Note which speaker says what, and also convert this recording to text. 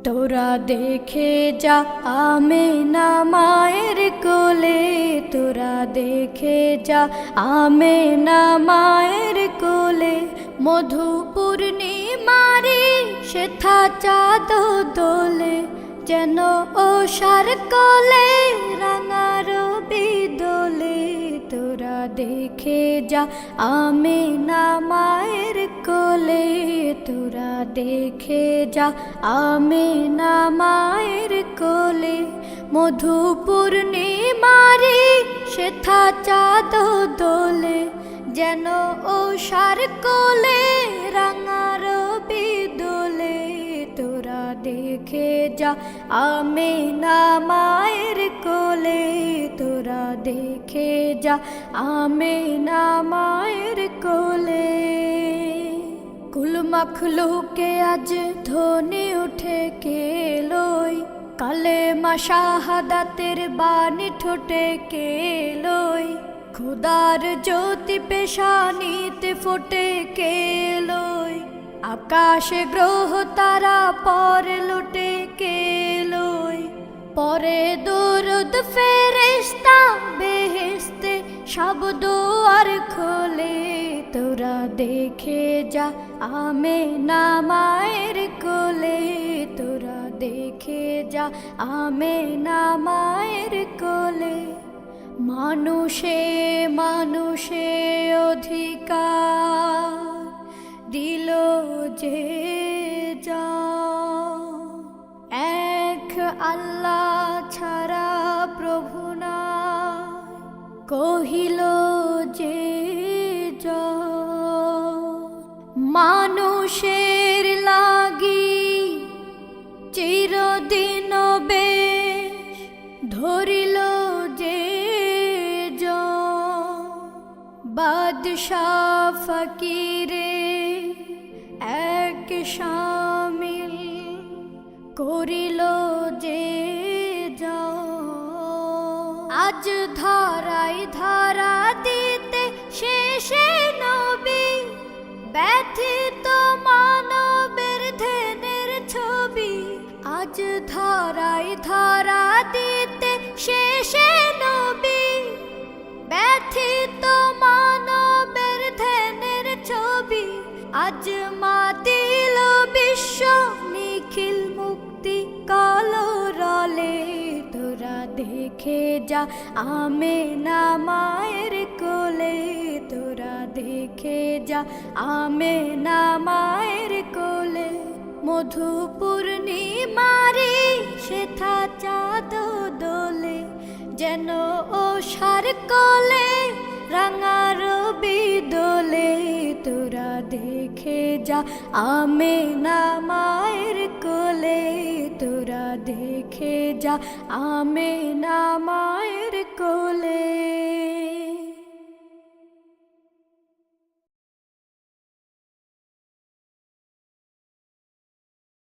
Speaker 1: তোরা দেখে যা আমেনা মায়ের কোলে, তোরা দেখে যা আমেনা মায়ের কোলে। মধু পূর্ণিমারি সেথা চাঁদ দোলে, যেন ওষার কোলে রাঙা রবি দোলে। তোরা দেখে যা আমেনা মায়ের কোলে, তোরা দেখে যা আমেনা মায়ের কোলে। মধু পূর্ণিমারি সেথা চাঁদ দোলে, যেন ওষার কোলে রাঙা রবি দোলে। তোরা দেখে যা আমেনা মায়ের কোলে, তোরা দেখে যা আমেনা মায়ের কোলে। কুল মখলুকে আজ ধ্বনি উঠে কেলোই, কালেমা শাহাদাতের বাণী ঠোঁটে কেলোই। খুদার জ্যোতি পেশানিতে ফোটে কেলোই, আকাশে গ্রহ তারা পরে লুটে কেলোই। পরে দরুদ ফেরেশতা বেহেশতে সব দুয়ার খোলে। তোরা দেখে যা আমেনা মায়ের কোলে, তোরা দেখে যা আমেনা মায়ের কোলে। মানুষে মানুষে অধিকার দিল যে যা, এক আল্লাহ ছাড়া প্রভু নাই কহিল যে যা। মানুষের লাগি চিরদিন বেশ ধরিল যে যা, বাদশাহ ফকিরে এক শামিল করিল যে যা। আজ ধরাই ধরা দিতে শেষে নবী, ব্যথিত মানবের ধ্যানের ছবি। আজ ধরাই ধরা দিতে শেষে নবী, ব্যথিত মানবের ধ্যানের ছবি। আজ মাতিল বিশ্ব নিখিল মুক্তি কলরলে। তোরা দেখে যা আমেনা মায়ের কোলে, তোরা দেখে যা আমেনা মায়ের কোলে। মধু পূর্ণিমারি সেথা চাঁদ দোলে, যেন ওষার কোলে রাঙা রবি দোলে। তোরা দেখে যা আমেনা মায়ের কোলে, তোরা দেখে যা আমেনা মায়ের কোলে।